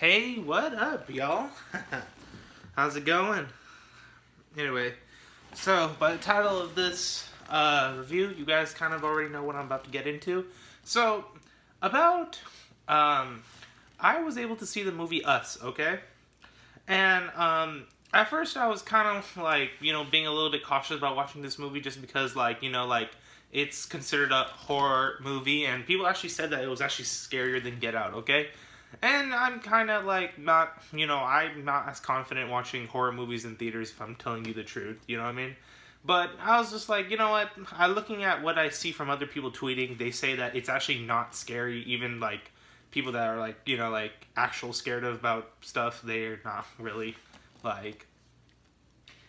Hey, what up, y'all? How's it going? Anyway, so by the title of this review, you guys kind of already know what I'm about to get into. So, about, I was able to see the movie Us, okay? And, at first I was kind of like, being a little bit cautious about watching this movie just because, it's considered a horror movie, and people actually said that it was actually scarier than Get Out, okay? And I'm kind of like not, I'm not as confident watching horror movies in theaters if I'm telling you the truth, you know what I mean? But I was just like, you know what? I'm looking at what I see from other people tweeting. They say that it's actually not scary. Even like people that are like, like actual scared about stuff, they're not really like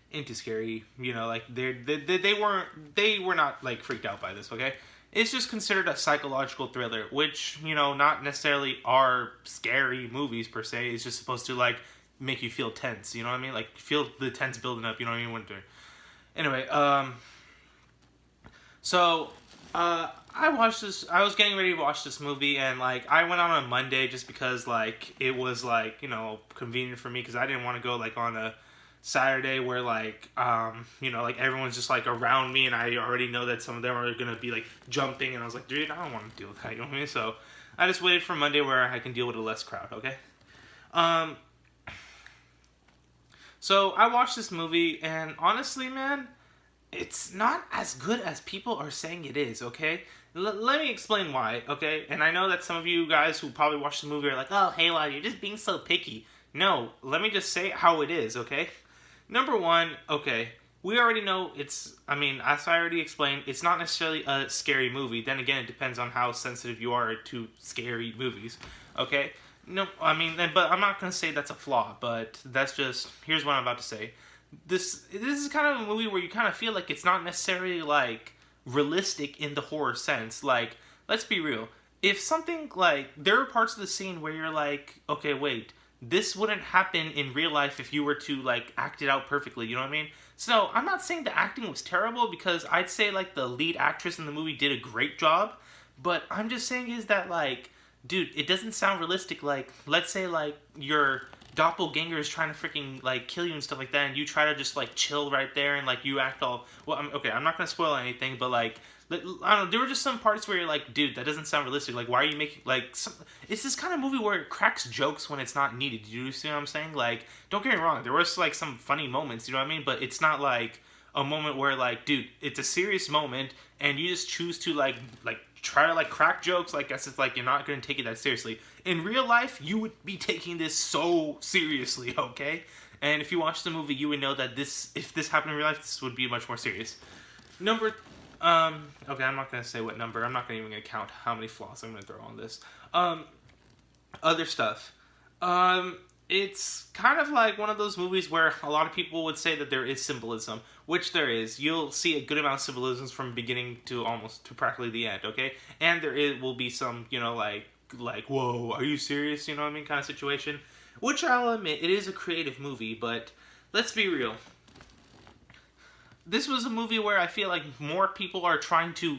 into scary. Like they were not like freaked out by this. Okay, it's just considered a psychological thriller, which not necessarily are scary movies per se. It's just supposed to like make you feel tense. You know what I mean? Like feel the tense building up. You know what I mean? Anyway, so I watched this. I was getting ready to watch this movie, and like I went on Monday just because like it was like convenient for me because I didn't want to go like on a Saturday where like like everyone's just like around me and I already know that some of them are gonna be like jumping and I was like, dude, I don't want to deal with that, you know what I mean? So I just waited for Monday where I can deal with a less crowd, okay? Um so I watched this movie and honestly, man, it's not as good as people are saying it is, okay? Let me explain why, okay? And I know that some of you guys who probably watched the movie are like, oh, Halo, you're just being so picky. No, let me just say how it is, okay? Number one, okay, we already know as I already explained, it's not necessarily a scary movie. Then again, it depends on how sensitive you are to scary movies, okay? No, but I'm not going to say that's a flaw, but that's just, here's what I'm about to say. This is kind of a movie where you kind of feel like it's not necessarily, like, realistic in the horror sense. Like, let's be real. If something, like, there are parts of the scene where you're like, okay, wait, this wouldn't happen in real life if you were to like act it out perfectly, you know what I mean? So I'm not saying the acting was terrible because I'd say like the lead actress in the movie did a great job, but I'm just saying is that like, dude, it doesn't sound realistic. Like, let's say like your doppelganger is trying to freaking like kill you and stuff like that, and you try to just like chill right there and like you act all well. I'm not gonna spoil anything, but like I don't know. There were just some parts where you're like, dude, that doesn't sound realistic. Like, why are you making like? It's this kind of movie where it cracks jokes when it's not needed. Do you see what I'm saying? Like, don't get me wrong. There was like some funny moments. You know what I mean? But it's not like a moment where like, dude, it's a serious moment, and you just choose to like try to like crack jokes. Like, guess it's like you're not going to take it that seriously. In real life, you would be taking this so seriously. Okay. And if you watch the movie, you would know that if this happened in real life, this would be much more serious. Number okay, I'm not gonna say what number. I'm not even gonna count how many flaws I'm gonna throw on this. Other stuff. It's kind of like one of those movies where a lot of people would say that there is symbolism, which there is. You'll see a good amount of symbolisms from beginning to almost to practically the end, okay? And will be some, like, whoa, are you serious? You know what I mean, kind of situation. Which I'll admit, it is a creative movie, but let's be real. This was a movie where I feel like more people are trying to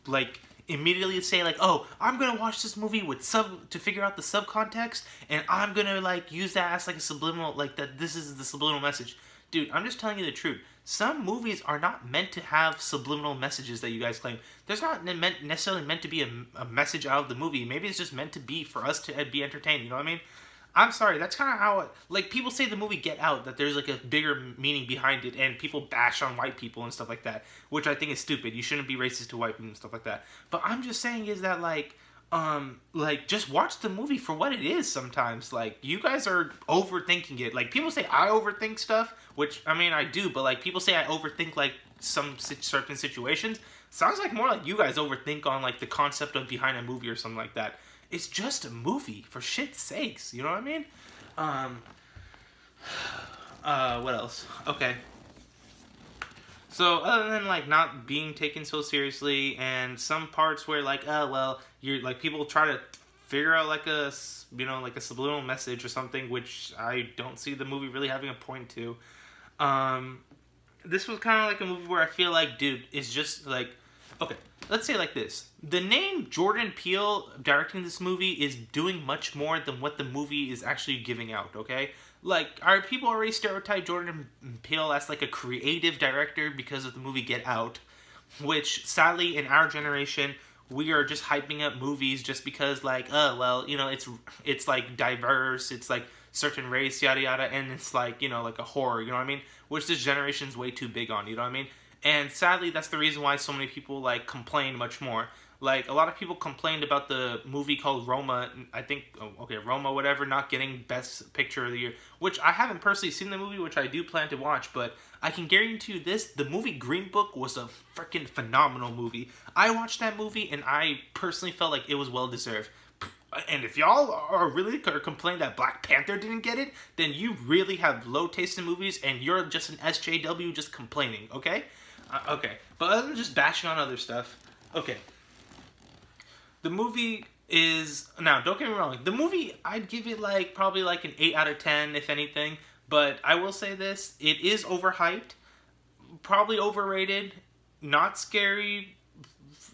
like immediately say like, oh, I'm gonna watch this movie with to figure out the subcontext, and I'm gonna like use that as like a subliminal, like that this is the subliminal message. Dude, I'm just telling you the truth. Some movies are not meant to have subliminal messages that you guys claim. There's not necessarily meant to be a message out of the movie. Maybe it's just meant to be for us to be entertained. You know what I mean? I'm sorry, that's kind of how like people say the movie Get Out, that there's like a bigger meaning behind it, and people bash on white people and stuff like that, which I think is stupid. You shouldn't be racist to white people and stuff like that. But I'm just saying is that like just watch the movie for what it is sometimes. Like, you guys are overthinking it. Like, people say I overthink stuff, which I do, but like people say I overthink like some certain situations. Sounds like more like you guys overthink on like the concept of behind a movie or something like that. It's just a movie, for shit's sakes. You know what I mean? What else? Okay. So, other than, like, not being taken so seriously, and some parts where, like, oh, well, you're, like, people try to figure out, like, a subliminal message or something, which I don't see the movie really having a point to. This was kind of like a movie where I feel like, dude, it's just, like, Okay, let's say it like this. The name Jordan Peele directing this movie is doing much more than what the movie is actually giving out, okay? Like, are people already stereotype Jordan Peele as like a creative director because of the movie Get Out? Which, sadly, in our generation, we are just hyping up movies just because, like, oh, well, you know, it's like diverse, it's like certain race, yada yada, and it's like, you know, like a horror, you know what I mean? Which this generation's way too big on, you know what I mean? And sadly, that's the reason why so many people like complain much more. Like, a lot of people complained about the movie called Roma. I think, okay, Roma, whatever, not getting Best Picture of the Year. Which I haven't personally seen the movie, which I do plan to watch. But I can guarantee you this: the movie Green Book was a freaking phenomenal movie. I watched that movie, and I personally felt like it was well deserved. And if y'all are really complaining that Black Panther didn't get it, then you really have low taste in movies, and you're just an SJW just complaining, okay? Okay, but other than just bashing on other stuff, okay. The movie is, now don't get me wrong, the movie, I'd give it like probably like an 8 out of 10 if anything, but I will say this: it is overhyped, probably overrated, not scary.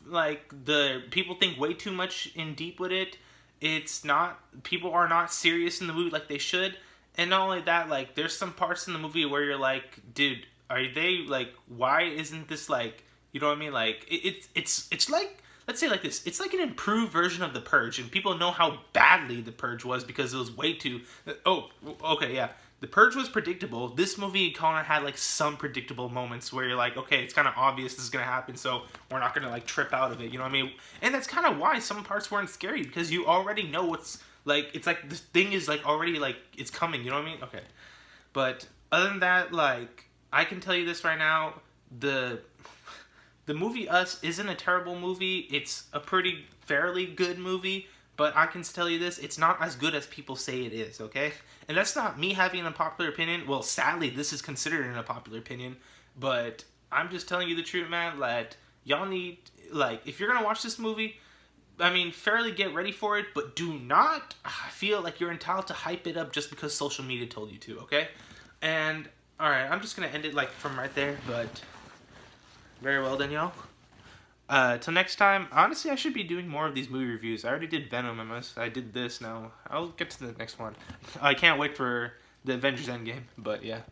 Like, the people think way too much in deep with it. It's not, people are not serious in the movie like they should. And not only that, like, there's some parts in the movie where you're like, dude, are they like, why isn't this like, you know what I mean? Like, it's like, let's say like this: it's like an improved version of The Purge, and people know how badly The Purge was because it was way too. Oh, okay, yeah. The Purge was predictable. This movie kind of had like some predictable moments where you're like, okay, it's kind of obvious this is gonna happen, so we're not gonna like trip out of it. You know what I mean? And that's kind of why some parts weren't scary, because you already know what's like. It's like this thing is like already like it's coming. You know what I mean? Okay, but other than that, like, I can tell you this right now: the movie Us isn't a terrible movie. It's a pretty fairly good movie, but I can tell you this: it's not as good as people say it is, okay? And that's not me having an unpopular opinion. Well, sadly, this is considered an unpopular opinion, but I'm just telling you the truth, man. That y'all need, like, if you're gonna watch this movie, I mean, fairly get ready for it, but do not feel like you're entitled to hype it up just because social media told you to, okay? And, alright, I'm just gonna end it, like, from right there, but very well then, y'all. Till next time, honestly, I should be doing more of these movie reviews. I already did Venom, I did this now. I'll get to the next one. I can't wait for the Avengers Endgame, but yeah.